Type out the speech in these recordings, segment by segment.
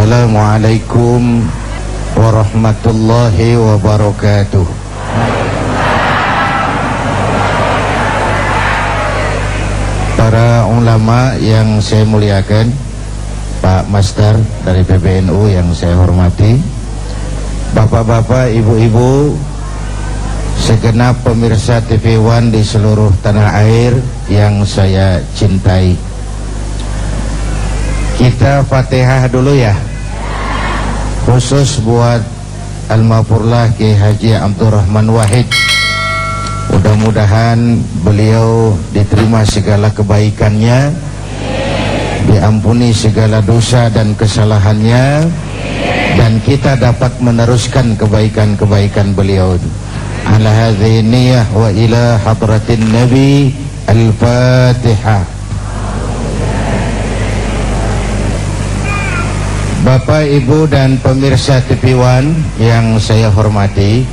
Assalamualaikum warahmatullahi wabarakatuh. Para ulama yang saya muliakan, Pak Master dari PBNU yang saya hormati, bapak-bapak, ibu-ibu, segenap pemirsa TV One di seluruh tanah air yang saya cintai. Kita Fatihah dulu ya, khusus buat Almarhumlah Kiai Haji Abdurrahman Wahid. Mudah-mudahan beliau diterima segala kebaikannya, diampuni segala dosa dan kesalahannya, dan kita dapat meneruskan kebaikan-kebaikan beliau. Ala hadhihi niyah wa ila hadratin Nabi. Al-Fatihah. Bapak, Ibu, dan pemirsa TV One yang saya hormati,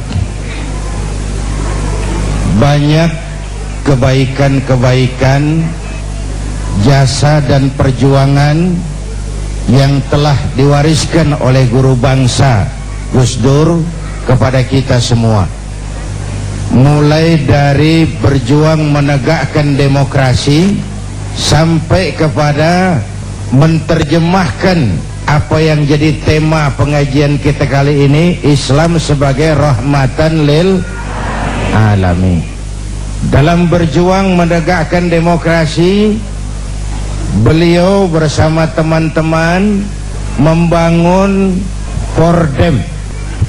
banyak kebaikan-kebaikan, jasa dan perjuangan yang telah diwariskan oleh guru bangsa Gus Dur kepada kita semua. Mulai dari berjuang menegakkan demokrasi sampai kepada menerjemahkan apa yang jadi tema pengajian kita kali ini, Islam sebagai rahmatan lil alamin. Dalam berjuang menegakkan demokrasi, beliau bersama teman-teman membangun Fordem,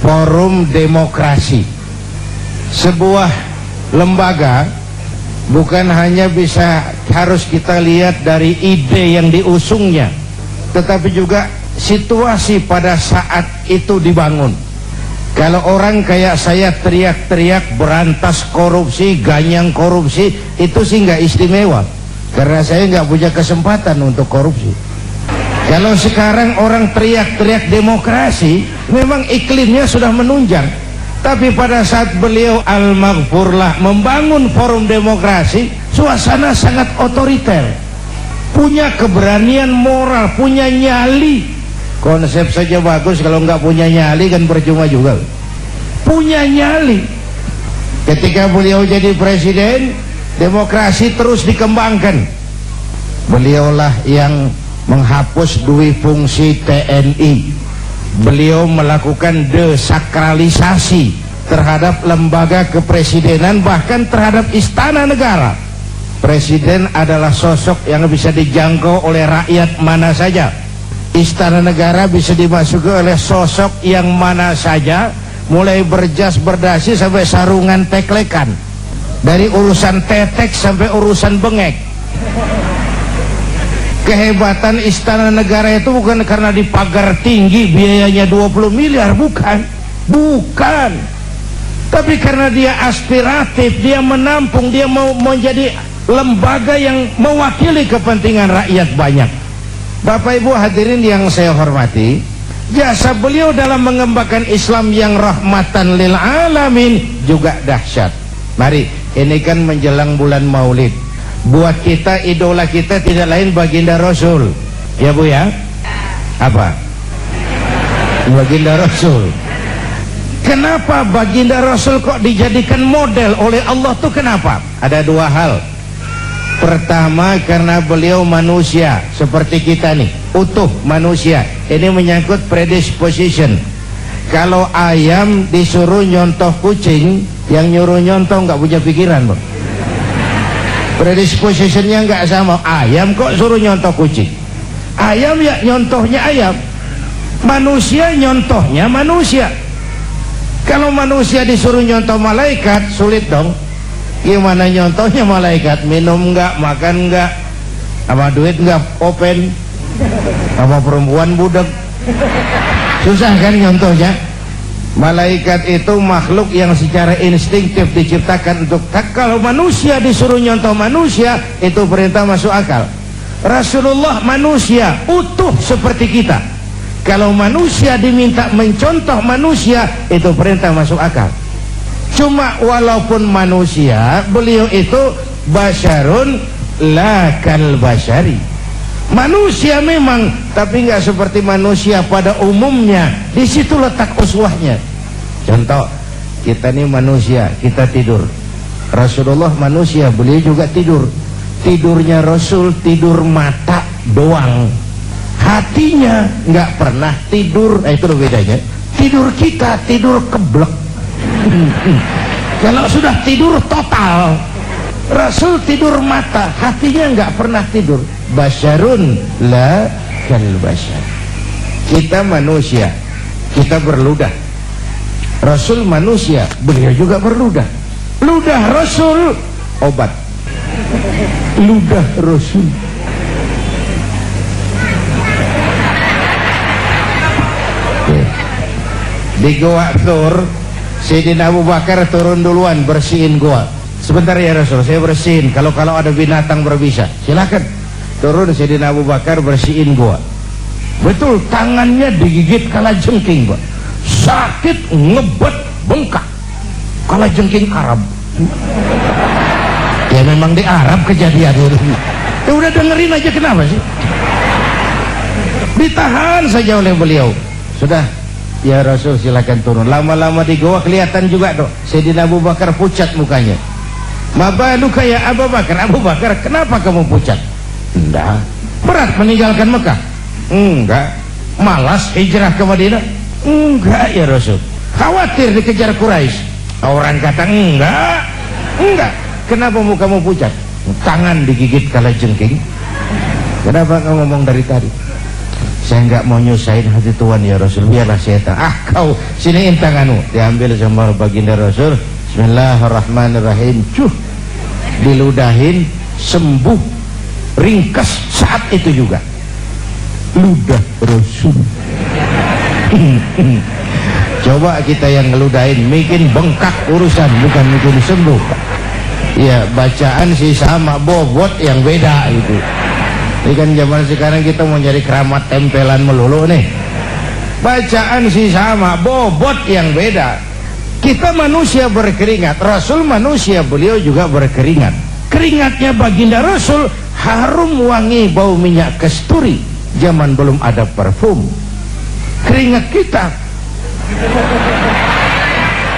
Forum Demokrasi, sebuah lembaga bukan hanya harus kita lihat dari ide yang diusungnya, tetapi juga situasi pada saat itu dibangun. Kalau orang kayak saya teriak-teriak berantas korupsi, ganyang korupsi, itu sih nggak istimewa, karena saya nggak punya kesempatan untuk korupsi. Kalau sekarang orang teriak-teriak demokrasi, memang iklimnya sudah menunjang. Tapi pada saat beliau Al-Maghfurlah membangun forum demokrasi, suasana sangat otoriter, punya keberanian moral, punya nyali. Konsep saja bagus, kalau nggak punya nyali kan percuma juga. Punya nyali. Ketika beliau jadi presiden, demokrasi terus dikembangkan. Beliaulah yang menghapus dui fungsi TNI. Beliau melakukan desakralisasi terhadap lembaga kepresidenan, bahkan terhadap istana negara. Presiden adalah sosok yang bisa dijangkau oleh rakyat mana saja. Istana negara bisa dimasuki oleh sosok yang mana saja, mulai berjas berdasi sampai sarungan teklekan, dari urusan tetek sampai urusan bengek. Kehebatan istana negara itu bukan karena dipagar tinggi biayanya 20 miliar, bukan, tapi karena dia aspiratif, dia menampung, dia mau menjadi lembaga yang mewakili kepentingan rakyat banyak. Bapak Ibu hadirin yang saya hormati, jasa beliau dalam mengembangkan Islam yang rahmatan lil alamin juga dahsyat. Mari, ini kan menjelang bulan Maulid. Buat kita, idola kita tidak lain baginda Rasul. Ya Bu ya? Apa? Baginda Rasul. Kenapa baginda Rasul kok dijadikan model oleh Allah tuh kenapa? Ada dua hal. Pertama, karena beliau manusia seperti kita nih, utuh manusia. Ini menyangkut predisposition. Kalau ayam disuruh nyontoh kucing, yang nyuruh nyontoh nggak punya pikiran, Bang. Predispositionnya nggak sama. Ayam kok suruh nyontoh kucing? Ayam ya nyontohnya ayam. Manusia nyontohnya manusia. Kalau manusia disuruh nyontoh malaikat, sulit dong. Gimana nyontohnya malaikat? Minum enggak, makan enggak, sama duit enggak open, sama perempuan budak, susah kan nyontohnya. Malaikat itu makhluk yang secara instinktif diciptakan untuk, kalau manusia disuruh nyontoh manusia, itu perintah masuk akal. Rasulullah manusia utuh seperti kita, kalau manusia diminta mencontoh manusia, itu perintah masuk akal. Cuma walaupun manusia, beliau itu basyarun la kal basyari, Manusia memang, tapi nggak seperti manusia pada umumnya. Di situ letak uswahnya. Contoh, kita ini manusia, kita tidur. Rasulullah manusia, beliau juga tidur. Tidurnya Rasul tidur mata doang, hatinya nggak pernah tidur. Itu loh bedanya. Tidur kita tidur keblek. Kalau sudah tidur total, Rasul tidur mata, hatinya nggak pernah tidur. Basyarun la kal basyar. Kita manusia, kita berludah. Rasul manusia, beliau juga berludah. Ludah Rasul obat. Ludah Rasul. Di Goa Thur, Sayyidina Abu Bakar turun duluan bersihin goa. Sebentar ya Rasul, saya bersihin. Kalau ada binatang berbisa, silakan. Turun Sayyidina Abu Bakar bersihin goa. Betul, tangannya digigit kalajengking, Pak. Sakit, ngebet, bengkak. Kalajengking Arab. Ya memang di Arab kejadian itu. Ya udah dengerin aja, kenapa sih? Ditahan saja oleh beliau. Sudah, ya Rasul silakan turun. Lama-lama di goa kelihatan juga dong. Sayyidina Abu Bakar pucat mukanya. Mabaluka ya Abu Bakar. Abu Bakar, kenapa kamu pucat? Enggak. Berat meninggalkan Mekah? Enggak. Malas hijrah ke Madinah? Enggak ya Rasul. Khawatir dikejar Quraisy? Orang kata enggak. Enggak. Kenapa mukamu pucat? Tangan digigit kalajengking. Kenapa kau ngomong dari tadi? Saya enggak mau nyusahin hati Tuhan ya Rasul, biarlah saya kau siniin tanganmu. Diambil sama baginda Rasul. Bismillahirrahmanirrahim. Diludahin, sembuh. Ringkas saat itu juga. Ludah Rasul. Coba kita yang ngeludahin, bikin bengkak urusan, bukan bikin sembuh. Ya bacaan sih sama, bobot yang beda itu. Ini kan zaman sekarang kita mau nyari keramat tempelan melulu nih. Bacaan sih sama, bobot yang beda. Kita manusia berkeringat, Rasul manusia, beliau juga berkeringat. Keringatnya baginda Rasul harum wangi bau minyak kasturi. Zaman belum ada parfum. Keringat kita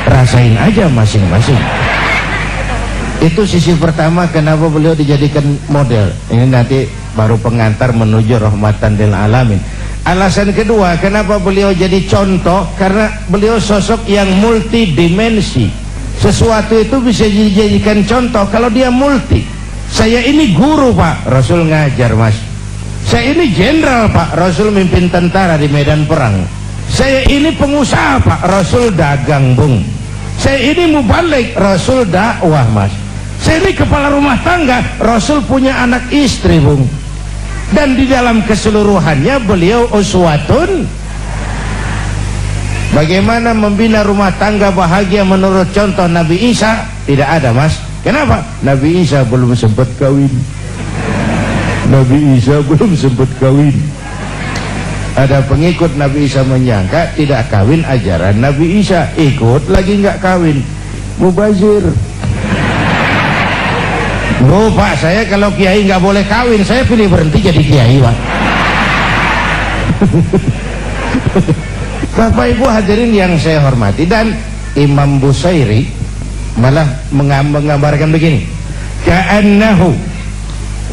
rasain aja masing-masing. Itu sisi pertama kenapa beliau dijadikan model. Ini nanti baru pengantar menuju rahmatan lil alamin. Alasan kedua kenapa beliau jadi contoh, karena beliau sosok yang multidimensi. Sesuatu itu bisa dijadikan contoh kalau dia multi. Saya ini guru Pak, Rasul ngajar Mas. Saya ini jenderal Pak, Rasul mimpin tentara di medan perang. Saya ini pengusaha Pak, Rasul dagang Bung. Saya ini mubalik, Rasul dakwah Mas. Saya ini kepala rumah tangga, Rasul punya anak istri Bung. Dan di dalam keseluruhannya beliau uswatun. Bagaimana membina rumah tangga bahagia menurut contoh Nabi Isa? Tidak ada Mas. Kenapa? Nabi Isa belum sempat kawin. Nabi Isa belum sempat kawin. Ada pengikut Nabi Isa menyangka tidak kawin ajaran Nabi Isa, ikut lagi nggak kawin, mubazir. Oh Pak, saya kalau kiai nggak boleh kawin, saya pilih berhenti jadi kiai Pak. Bapak Ibu hadirin yang saya hormati, dan Imam Busairi malah menggambarkan begini, ka'annahu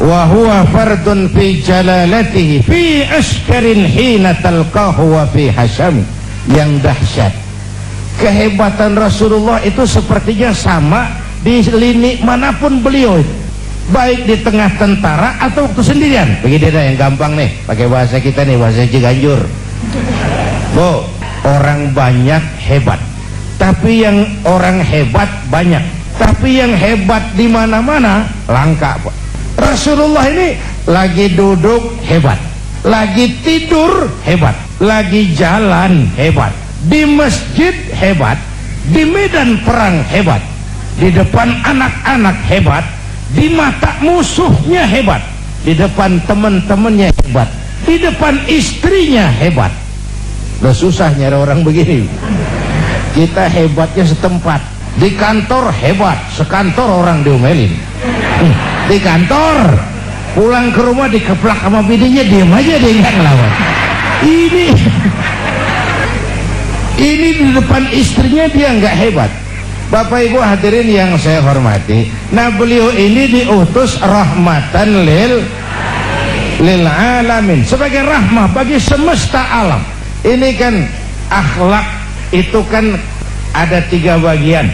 wa huwa fardun fi jalalatihi fi askarin hina talqahu wa fi hasam. Yang dahsyat, kehebatan Rasulullah itu sepertinya sama di lini manapun beliau, baik di tengah tentara atau waktu sendirian. Begini dah yang gampang nih, pakai bahasa kita nih, bahasa Ciganjur. Bu, orang banyak hebat, tapi yang orang hebat banyak, tapi yang hebat di mana-mana langka Pak. Rasulullah ini lagi duduk hebat, lagi tidur hebat, lagi jalan hebat, di masjid hebat, di medan perang hebat, di depan anak-anak hebat, di mata musuhnya hebat, di depan teman-temannya hebat, di depan istrinya hebat. Udah susah nyari orang begini. Kita hebatnya setempat. Di kantor hebat, sekantor orang diomelin. Di kantor pulang ke rumah dikeplak sama bininya, diam aja, dia nggak ngelawan. Ini di depan istrinya dia nggak hebat. Bapak Ibu hadirin yang saya hormati, nah beliau ini diutus rahmatan lil alamin, sebagai rahmah bagi semesta alam. Ini kan akhlak itu kan ada 3 bagian: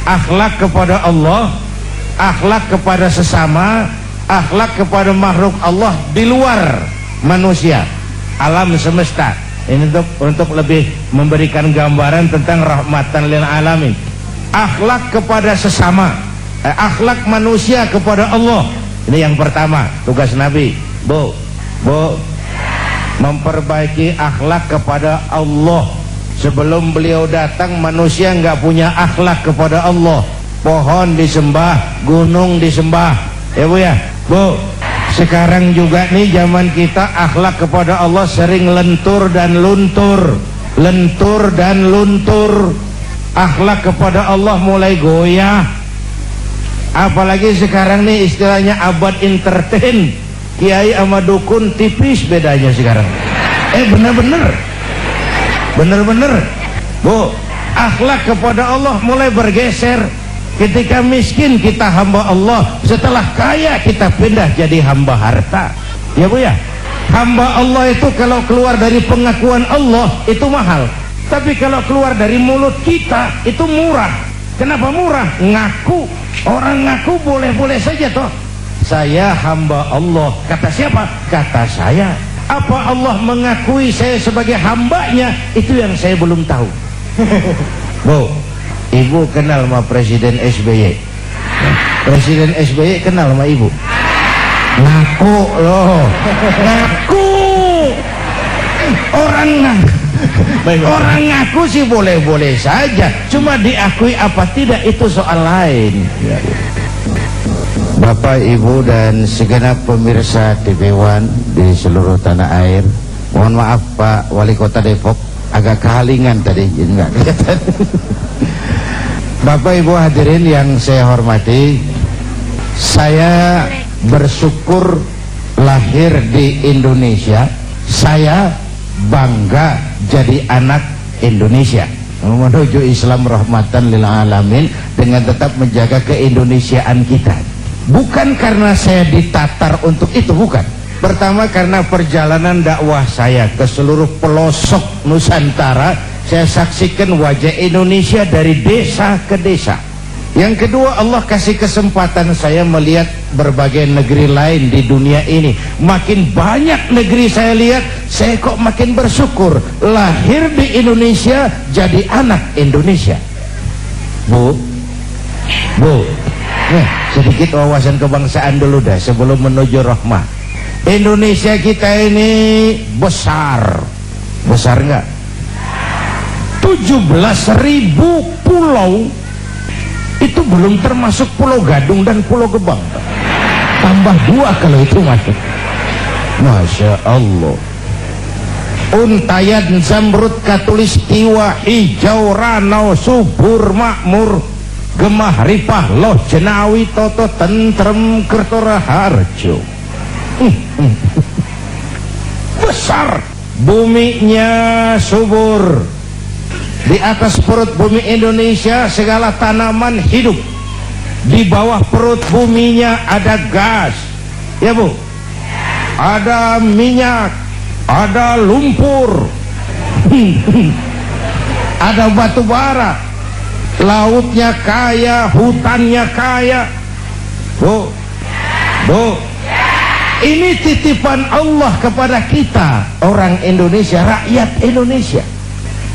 akhlak kepada Allah, akhlak kepada sesama, akhlak kepada makhluk Allah di luar manusia, alam semesta. Ini untuk lebih memberikan gambaran tentang rahmatan lil alamin. Akhlak kepada sesama, akhlak manusia kepada Allah. Ini yang pertama, tugas Nabi. Bu, memperbaiki akhlak kepada Allah. Sebelum beliau datang, manusia nggak punya akhlak kepada Allah. Pohon disembah, gunung disembah, ya Bu ya. Bu, sekarang juga nih zaman kita akhlak kepada Allah sering lentur dan luntur, lentur dan luntur. Akhlak kepada Allah mulai goyah. Apalagi sekarang nih istilahnya abad entertain. Kiai sama dukun tipis bedanya sekarang. Bener-bener Bu, akhlak kepada Allah mulai bergeser. Ketika miskin kita hamba Allah, setelah kaya kita pindah jadi hamba harta, ya Bu ya. Hamba Allah itu kalau keluar dari pengakuan Allah itu mahal, tapi kalau keluar dari mulut kita itu murah. Kenapa murah? Ngaku. Orang ngaku boleh-boleh saja toh. Saya hamba Allah. Kata siapa? Kata saya. Apa Allah mengakui saya sebagai hambanya? Itu yang saya belum tahu. Bu, Ibu kenal sama Presiden SBY? Presiden SBY kenal sama Ibu? Ngaku loh. Ngaku. Orang ngaku sih boleh-boleh saja, cuma diakui apa tidak itu soal lain. Bapak, Ibu, dan segenap pemirsa TV One di seluruh tanah air, mohon maaf Pak Wali Kota Depok, agak kehalingan tadi, jadi nggak kelihatan. Bapak Ibu hadirin yang saya hormati, saya bersyukur lahir di Indonesia. Saya bangga jadi anak Indonesia, menuju Islam rahmatan lil alamin, dengan tetap menjaga keindonesiaan kita. Bukan karena saya ditatar untuk itu, bukan. Pertama karena perjalanan dakwah saya ke seluruh pelosok Nusantara, saya saksikan wajah Indonesia dari desa ke desa. Yang kedua, Allah kasih kesempatan saya melihat berbagai negeri lain di dunia ini. Makin banyak negeri saya lihat, saya kok makin bersyukur lahir di Indonesia, jadi anak Indonesia. Bu, sedikit wawasan kebangsaan dulu dah sebelum menuju rahmah. Indonesia kita ini besar nggak? 17.000 pulau. Itu belum termasuk Pulau Gadung dan Pulau Gebang. Tambah 2 kalau itu masuk. Masya Allah. Untayan, zamrud, katulistiwa, hijau, ranau, subur, makmur, gemah, ripah, loh, jenawi, toto, tentrem, kertora, harjo. Besar. Buminya subur. Di atas perut bumi Indonesia segala tanaman hidup. Di bawah perut buminya ada gas, ya Bu, ada minyak, ada lumpur, ada batu bara. Lautnya kaya, hutannya kaya. Bu, ini titipan Allah kepada kita, orang Indonesia, rakyat Indonesia.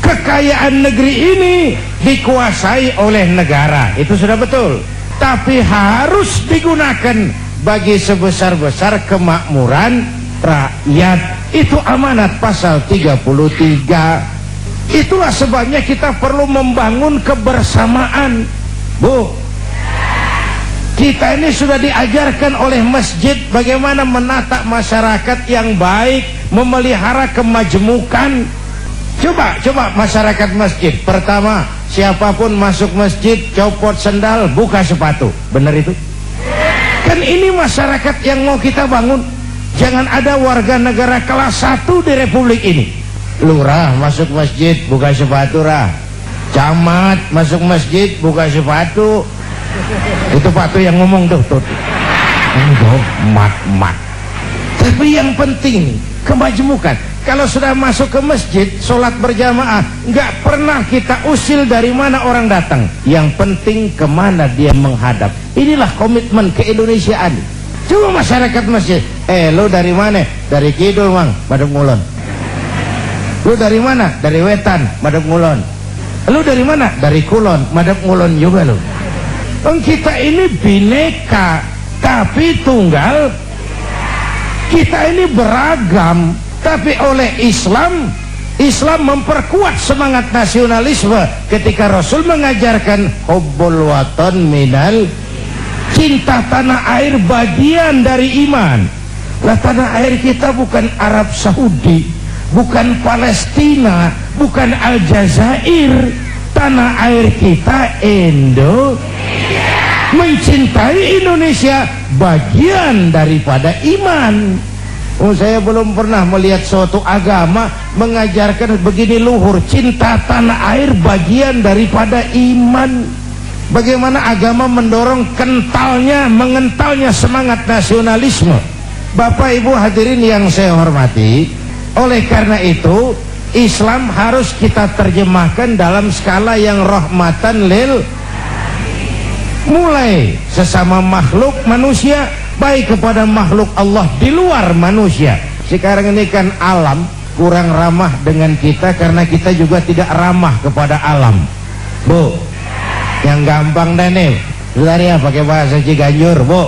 Kekayaan negeri ini dikuasai oleh negara, itu sudah betul, tapi harus digunakan bagi sebesar-besar kemakmuran rakyat. Itu amanat pasal 33. Itulah sebabnya kita perlu membangun kebersamaan. Bu, kita ini sudah diajarkan oleh masjid bagaimana menata masyarakat yang baik, memelihara kemajmukan. Coba masyarakat masjid. Pertama, siapapun masuk masjid copot sendal, buka sepatu. Benar itu? Kan ini masyarakat yang mau kita bangun. Jangan ada warga negara kelas 1 di republik ini. Lurah masuk masjid buka sepatu rah. Camat masuk masjid buka sepatu. Itu Pak tuh yang ngomong tuh. Enggak, mat. Tapi yang penting kemajmukan. Kalau sudah masuk ke masjid, sholat berjamaah, nggak pernah kita usil dari mana orang datang. Yang penting kemana dia menghadap. Inilah komitmen keindonesiaan. Coba masyarakat masjid, lo dari mana? Dari kidul mang, madep ngulon. Lo dari mana? Dari wetan, madep ngulon. Lo dari mana? Dari kulon, madep ngulon juga lo. Kita ini bineka, tapi tunggal. Kita ini beragam. Tapi oleh Islam memperkuat semangat nasionalisme ketika Rasul mengajarkan hubbul watan minal, cinta tanah air bagian dari iman. Lah tanah air kita bukan Arab Saudi, bukan Palestina, bukan Aljazair. Tanah air kita Indonesia. Mencintai Indonesia bagian daripada iman. Saya belum pernah melihat suatu agama mengajarkan begini luhur, cinta tanah air bagian daripada iman. Bagaimana agama mendorong mengentalnya semangat nasionalisme. Bapak Ibu hadirin yang saya hormati, oleh karena itu Islam harus kita terjemahkan dalam skala yang rahmatan lil, mulai sesama makhluk manusia, baik kepada makhluk Allah di luar manusia. Sekarang ini kan alam kurang ramah dengan kita karena kita juga tidak ramah kepada alam. Bu, yang gampang deh nih, ya pakai bahasa Ciganjur, bu.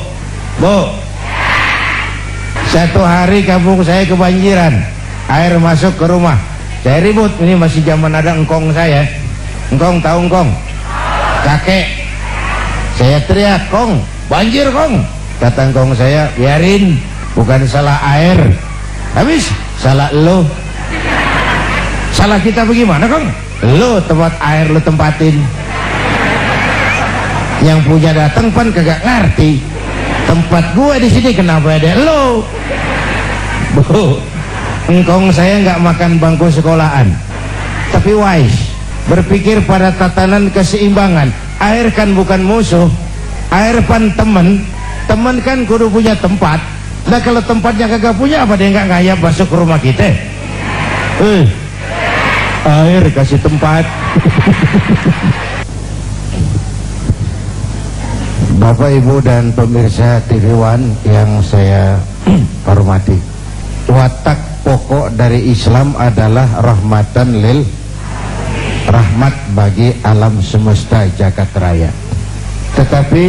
Satu hari kampung saya kebanjiran, air masuk ke rumah. Saya ribut, ini masih zaman ada engkong saya. Engkong tahu engkong? Kakek. Saya teriak, kong, banjir kong. Kata engkong saya, biarin, bukan salah air. Habis, salah lo. Salah kita bagaimana kong? Lo tempat air lo tempatin. Yang punya datang pan kagak ngerti. Tempat gua di sini kenapa ada lo? Bu, engkong saya nggak makan bangku sekolahan, tapi wise, berpikir pada tatanan keseimbangan. Air kan bukan musuh, air pan temen kan kudu punya tempat. Nah kalau tempatnya kagak punya, apa dia nggak ngayap masuk ke rumah kita? Air kasih tempat. Bapak Ibu dan pemirsa TV One yang saya hormati, watak pokok dari Islam adalah rahmatan lil, rahmat bagi alam semesta jagat raya. Tetapi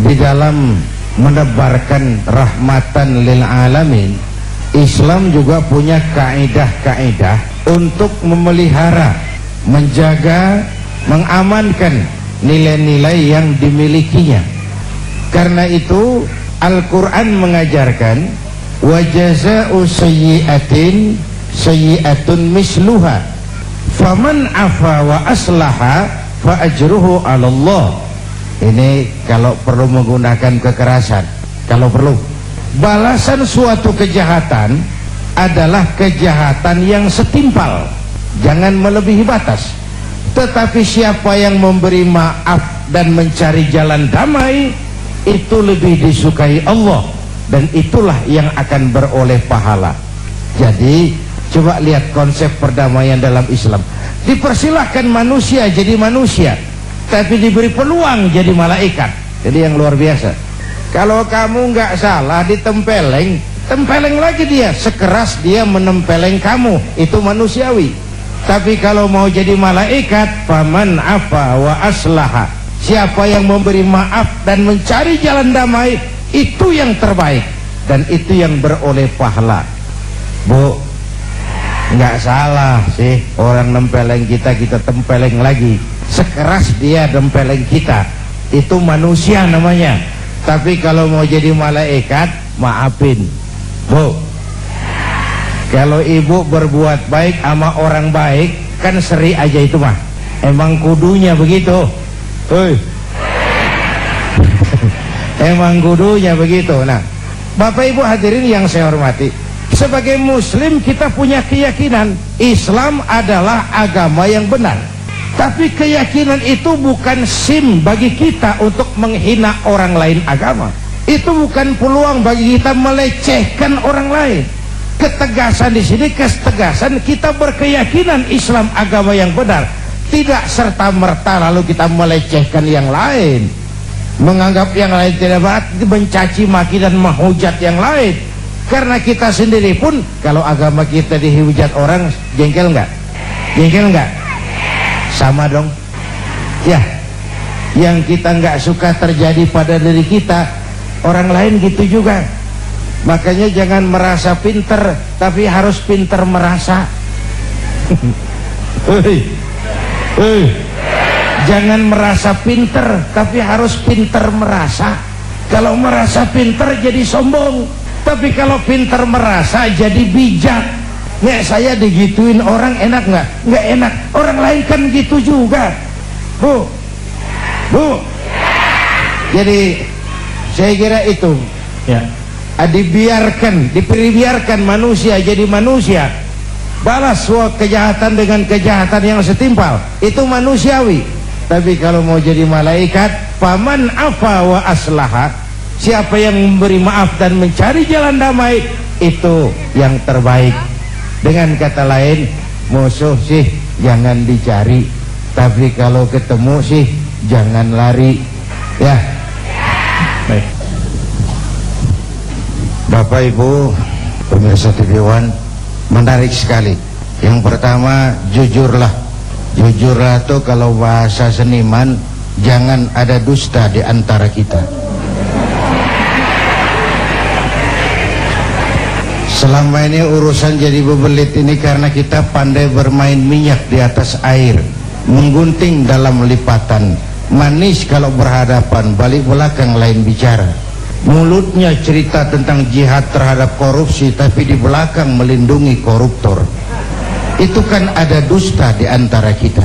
di dalam menebarkan rahmatan lil alamin, Islam juga punya kaidah-kaidah untuk memelihara, menjaga, mengamankan nilai-nilai yang dimilikinya. Karena itu Al-Quran mengajarkan wa jazaa'u sayyi'atin sayyi'atun misluha faman afa wa aslaha fa ajruhu 'ala Allah. Ini kalau perlu menggunakan kekerasan, kalau perlu. Balasan suatu kejahatan adalah kejahatan yang setimpal, jangan melebihi batas. Tetapi siapa yang memberi maaf dan mencari jalan damai, itu lebih disukai Allah, dan itulah yang akan beroleh pahala. Jadi coba lihat konsep perdamaian dalam Islam. Dipersilahkan manusia jadi manusia, tapi diberi peluang jadi malaikat. Jadi yang luar biasa. Kalau kamu nggak salah ditempeleng, tempeleng lagi dia, sekeras dia menempeleng kamu, itu manusiawi. Tapi kalau mau jadi malaikat, faman afa wa aslaha, siapa yang memberi maaf dan mencari jalan damai, itu yang terbaik, dan itu yang beroleh pahala. Bu, nggak salah sih orang nempeleng kita, kita tempeleng lagi, sekeras dia nempeleng kita, itu manusia namanya. Tapi kalau mau jadi malaikat, maafin. Bu, kalau ibu berbuat baik sama orang baik, kan seri aja itu mah, emang kudunya begitu. Memang kudunya begitu. Nah, Bapak Ibu hadirin yang saya hormati, sebagai muslim kita punya keyakinan Islam adalah agama yang benar. Tapi keyakinan itu bukan SIM bagi kita untuk menghina orang lain agama. Itu bukan peluang bagi kita melecehkan orang lain. Ketegasan di sini, ketegasan kita berkeyakinan Islam agama yang benar. Tidak serta-merta lalu kita melecehkan yang lain, menganggap yang lain tidak benar, mencaci maki dan menghujat yang lain. Karena kita sendiri pun kalau agama kita dihujat orang, jengkel nggak? Jengkel nggak? Sama dong. Ya, yang kita nggak suka terjadi pada diri kita, orang lain gitu juga. Makanya jangan merasa pinter, tapi harus pinter merasa. Jangan merasa pinter, tapi harus pinter merasa. Kalau merasa pinter jadi sombong, tapi kalau pinter merasa jadi bijak. Nek saya digituin orang enak nggak? Nggak enak. Orang lain kan gitu juga, Bu. Jadi saya kira itu, ya. Dibiarkan manusia jadi manusia, balas kejahatan dengan kejahatan yang setimpal, itu manusiawi. Tapi kalau mau jadi malaikat, faman afa wa aslaha, siapa yang memberi maaf dan mencari jalan damai, itu yang terbaik. Dengan kata lain, musuh sih jangan dicari, tapi kalau ketemu sih jangan lari, ya. Baik. Bapak Ibu pemirsa TV One, menarik sekali. Yang pertama, jujurlah. Jujurlah itu kalau bahasa seniman, jangan ada dusta di antara kita. Selama ini urusan jadi bebelit ini karena kita pandai bermain minyak di atas air, menggunting dalam lipatan, manis kalau berhadapan, balik belakang lain bicara. Mulutnya cerita tentang jihad terhadap korupsi, tapi di belakang melindungi koruptor. Itu kan ada dusta di antara kita.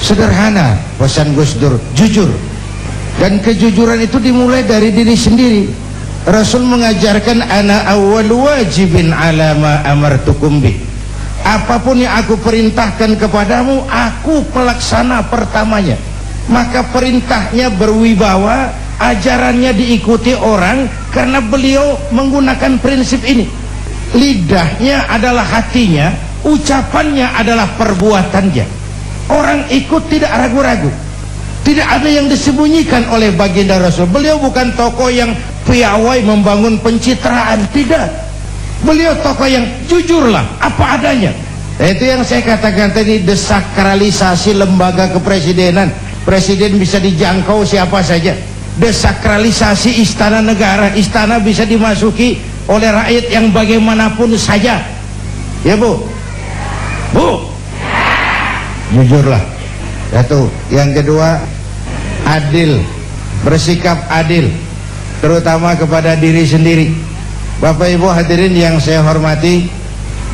Sederhana pesan Gus Dur, jujur. Dan kejujuran itu dimulai dari diri sendiri. Rasul mengajarkan, ana awwal wajibin ala ma amartukum bih. Apapun yang aku perintahkan kepadamu, aku pelaksana pertamanya. Maka perintahnya berwibawa, ajarannya diikuti orang karena beliau menggunakan prinsip ini. Lidahnya adalah hatinya, ucapannya adalah perbuatannya. Orang ikut tidak ragu-ragu. Tidak ada yang disembunyikan oleh baginda Rasul. Beliau bukan tokoh yang piawai membangun pencitraan, tidak. Beliau tokoh yang jujurlah apa adanya. Itu yang saya katakan tadi, desakralisasi lembaga kepresidenan. Presiden bisa dijangkau siapa saja. Desakralisasi istana negara, istana bisa dimasuki oleh rakyat yang bagaimanapun saja. Ya Bu? Jujurlah. Satu. Yang kedua, adil. Bersikap adil, terutama kepada diri sendiri. Bapak Ibu hadirin yang saya hormati,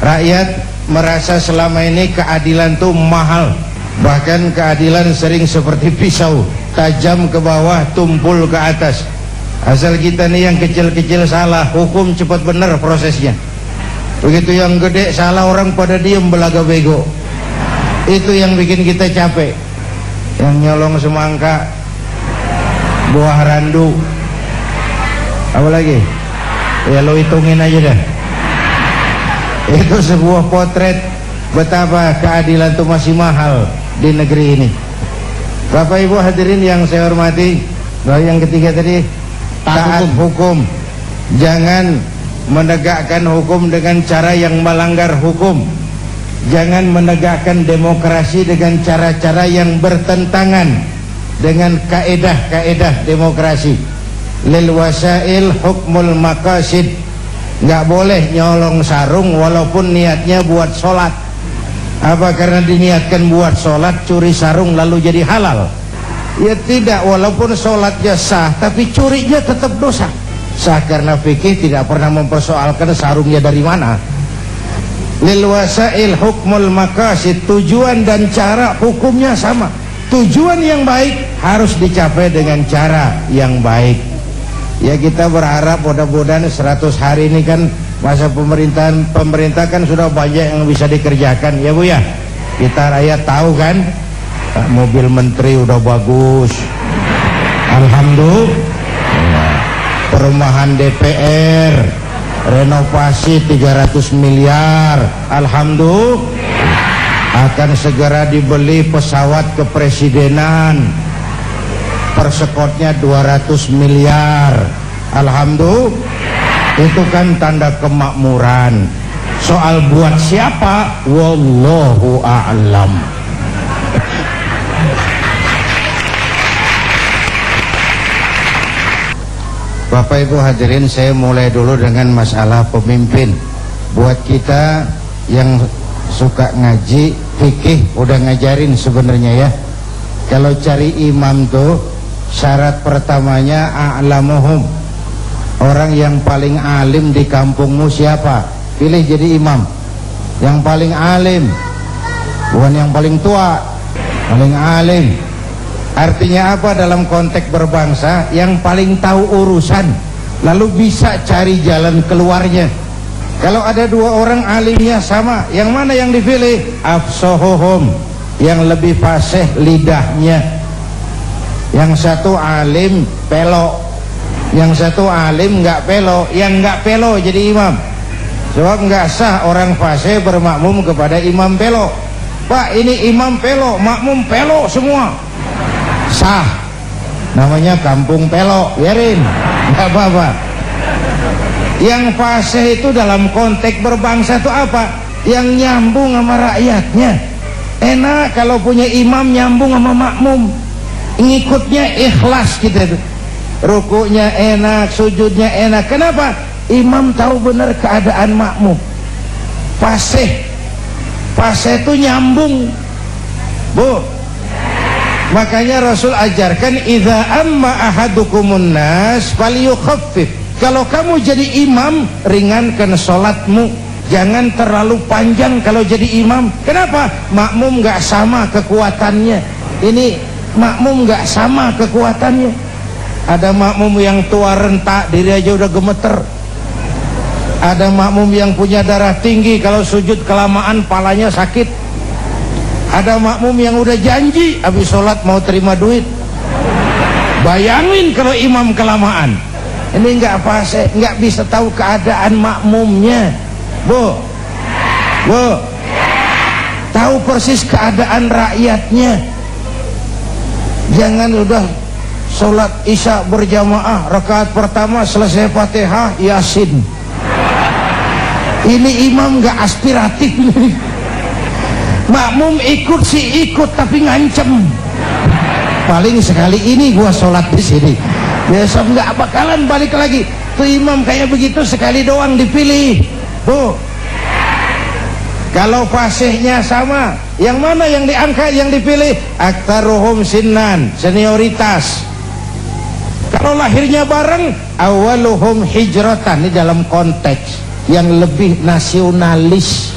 rakyat merasa selama ini keadilan itu mahal. Bahkan keadilan sering seperti pisau, tajam ke bawah, tumpul ke atas. Asal kita nih yang kecil-kecil salah, hukum cepat benar prosesnya. Begitu yang gede salah, orang pada diem belaga bego. Itu yang bikin kita capek. Yang nyolong semangka, buah randu, apa lagi? Ya lo hitungin aja dah. Itu sebuah potret betapa keadilan itu masih mahal di negeri ini. Bapak Ibu hadirin yang saya hormati, yang ketiga tadi, taat hukum. Jangan menegakkan hukum dengan cara yang melanggar hukum. Jangan menegakkan demokrasi dengan cara-cara yang bertentangan dengan kaedah-kaedah demokrasi. Lil wasail hukmul maqasid. Nggak boleh nyolong sarung walaupun niatnya buat sholat. Apa karena diniatkan buat sholat curi sarung lalu jadi halal? Ya tidak, walaupun sholatnya sah tapi curinya tetap dosa. Sah karena fikih tidak pernah mempersoalkan sarungnya dari mana. Lil wasail hukmul maqasid, tujuan dan cara hukumnya sama. Tujuan yang baik harus dicapai dengan cara yang baik. Ya kita berharap mudah-mudahan 100 hari ini kan masa pemerintah kan sudah banyak yang bisa dikerjakan ya Bu ya. Kita rakyat tahu kan, mobil menteri udah bagus, alhamdulillah. Perumahan DPR renovasi 300 miliar, alhamdulillah. Akan segera dibeli pesawat kepresidenan, persekotnya 200 miliar, alhamdulillah. Itu kan tanda kemakmuran. Soal buat siapa, wallahu a'lam. Bapak Ibu hadirin, saya mulai dulu dengan masalah pemimpin. Buat kita yang suka ngaji fikih udah ngajarin sebenarnya ya. Kalau cari imam tuh syarat pertamanya a'lamuhum. Orang yang paling alim di kampungmu siapa? Pilih jadi imam. Yang paling alim, bukan yang paling tua, paling alim. Artinya apa dalam konteks berbangsa? Yang paling tahu urusan, lalu bisa cari jalan keluarnya. Kalau ada dua orang alimnya sama, yang mana yang dipilih? Afsahuhum, yang lebih fasih lidahnya. Yang satu alim pelok, yang satu alim nggak pelo. Yang nggak pelo jadi imam. Sebab nggak sah orang fasih bermakmum kepada imam pelo. Pak, ini imam pelo, makmum pelo semua. Sah, namanya kampung pelok, biarin, nggak apa-apa. Yang fasih itu dalam konteks berbangsa itu apa? Yang nyambung sama rakyatnya. Enak kalau punya imam nyambung sama makmum, ngikutnya ikhlas kita tuh. Rukuknya enak, sujudnya enak. Kenapa? Imam tahu benar keadaan makmum. Fasih itu nyambung, Bu. Makanya Rasul ajarkan idza amma ahadukumun nas falyukhaffif. Kalau kamu jadi imam, ringankan sholatmu, jangan terlalu panjang kalau jadi imam. Kenapa? Makmum nggak sama kekuatannya. Ini makmum nggak sama kekuatannya. Ada makmum yang tua rentak, diri aja udah gemeter. Ada makmum yang punya darah tinggi, kalau sujud kelamaan palanya sakit. Ada makmum yang udah janji habis sholat mau terima duit. Bayangin kalau imam kelamaan. Ini nggak fasih, nggak bisa tahu keadaan makmumnya. Bu, tahu persis keadaan rakyatnya. Jangan udah sholat isya berjamaah, rakaat pertama selesai Fatihah Yasin. Ini imam nggak aspiratif. Makmum ikut sih ikut tapi ngancem. Paling sekali ini gua sholat di sini, besok nggak bakalan balik lagi. Tuh imam kayak begitu sekali doang dipilih. Bu, kalau fasihnya sama, yang mana yang diangkat yang dipilih? Aktaruhum sinnan, senioritas. Kalau lahirnya bareng, awaluhum hijratan. Ini dalam konteks yang lebih nasionalis,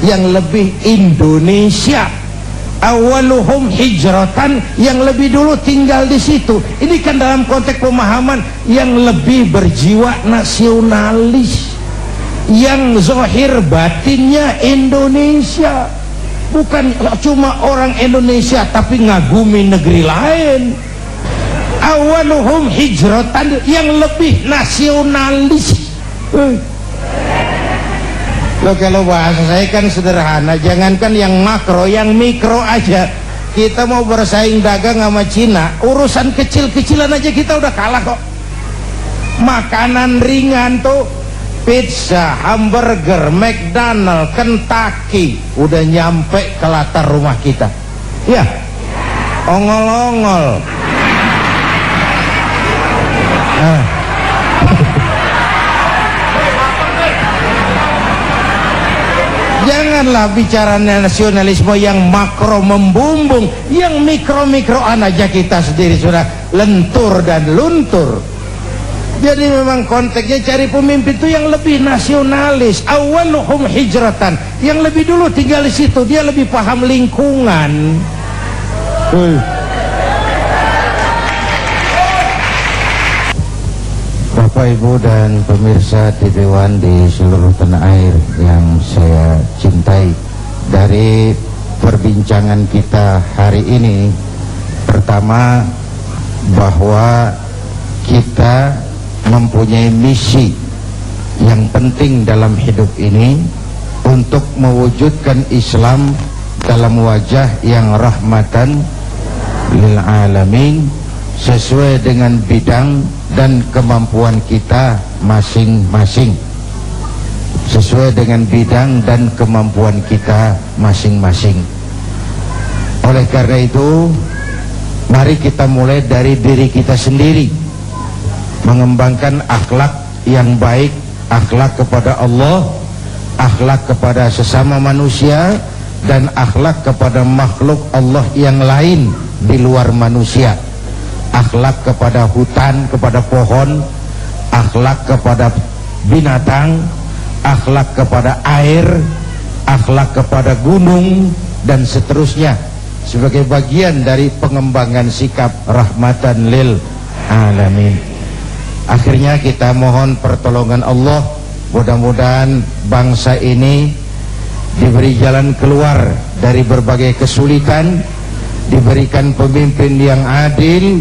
yang lebih Indonesia. Awaluhum hijratan, yang lebih dulu tinggal di situ. Ini kan dalam konteks pemahaman yang lebih berjiwa nasionalis, yang zahir batinnya Indonesia, bukan cuma orang Indonesia tapi ngagumi negeri lain. Awaluhum hijratan, yang lebih nasionalis. Loh, kalau bahasa saya kan sederhana, jangankan yang makro, yang mikro aja. Kita mau bersaing dagang sama Cina, urusan kecil-kecilan aja kita udah kalah kok. Makanan ringan tuh pizza, hamburger, McDonald, Kentucky udah nyampe ke latar rumah kita. Ya, ongol-ongol. Janganlah bicara nasionalisme yang makro membumbung, yang mikro-mikroan aja kita sendiri sudah lentur dan luntur. Jadi memang konteksnya cari pemimpin itu yang lebih nasionalis, awaluhum hijratan, yang lebih dulu tinggal di situ, dia lebih paham lingkungan. Bapak, Ibu, dan pemirsa TV One di seluruh tanah air yang saya cintai, dari perbincangan kita hari ini, pertama bahwa kita mempunyai misi yang penting dalam hidup ini untuk mewujudkan Islam dalam wajah yang rahmatan lil alamin, sesuai dengan bidang dan kemampuan kita masing-masing. Sesuai dengan bidang dan kemampuan kita masing-masing. Oleh karena itu, mari kita mulai dari diri kita sendiri, mengembangkan akhlak yang baik, akhlak kepada Allah, akhlak kepada sesama manusia, dan akhlak kepada makhluk Allah yang lain di luar manusia. Akhlak kepada hutan, kepada pohon, akhlak kepada binatang, akhlak kepada air, akhlak kepada gunung, dan seterusnya, sebagai bagian dari pengembangan sikap rahmatan lil alamin. Akhirnya kita mohon pertolongan Allah, mudah-mudahan bangsa ini diberi jalan keluar dari berbagai kesulitan, diberikan pemimpin yang adil,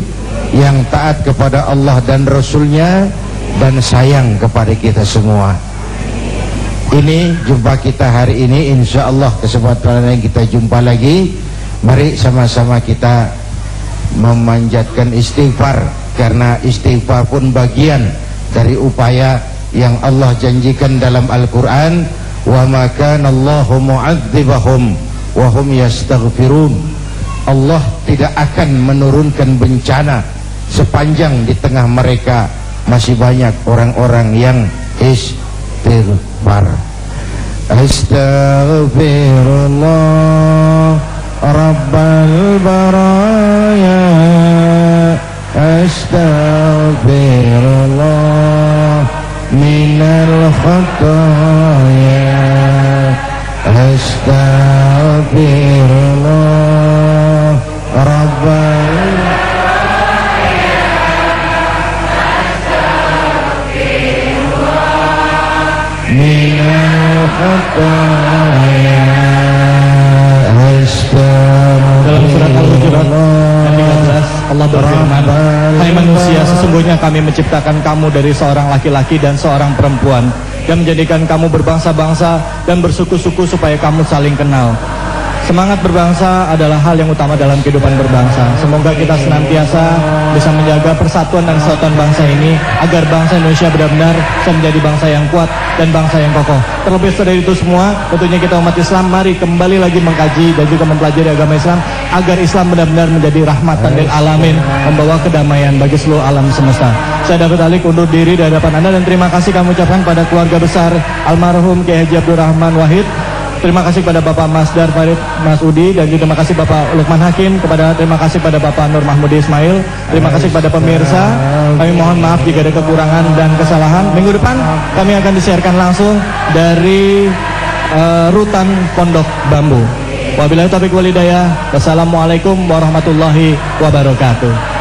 yang taat kepada Allah dan Rasulnya, dan sayang kepada kita semua. Ini jumpa kita hari ini, insya Allah kesempatan yang kita jumpa lagi. Mari sama-sama kita memanjatkan istighfar, karena istighfar pun bagian dari upaya yang Allah janjikan dalam Al-Quran. Wa ma kana Allahu mu'adzibahum wa hum yastaghfirun. Allah tidak akan menurunkan bencana sepanjang di tengah mereka masih banyak orang-orang yang istighfar. Astaghfirullah Rabbal baraya, astaghfirullah minal khataya, astaghfirullah Rabbal minal khataya. Dalam surat Al-Hujurat ayat 13 Allah berfirman, hai manusia, sesungguhnya kami menciptakan kamu dari seorang laki-laki dan seorang perempuan, dan menjadikan kamu berbangsa-bangsa dan bersuku-suku supaya kamu saling kenal. Semangat berbangsa adalah hal yang utama dalam kehidupan berbangsa. Semoga kita senantiasa bisa menjaga persatuan dan kesatuan bangsa ini, agar bangsa Indonesia benar-benar bisa menjadi bangsa yang kuat dan bangsa yang kokoh. Terlebih dari itu semua, tentunya kita umat Islam mari kembali lagi mengkaji dan juga mempelajari agama Islam, agar Islam benar-benar menjadi rahmatan lil alamin, membawa kedamaian bagi seluruh alam semesta. Saya David Alik undur diri dari hadapan Anda, dan terima kasih kami ucapkan pada keluarga besar almarhum Kiai Haji Abdul Rahman Wahid. Terima kasih kepada Bapak Masdar Farid Masudi, dan juga terima kasih Bapak Lukman Hakim, terima kasih pada Bapak Nur Mahmudi Ismail. Terima kasih pada pemirsa. Kami mohon maaf jika ada kekurangan dan kesalahan. Minggu depan kami akan disiarkan langsung dari Rutan Pondok Bambu. Wabillahi taufiq wal hidayah. Wassalamualaikum warahmatullahi wabarakatuh.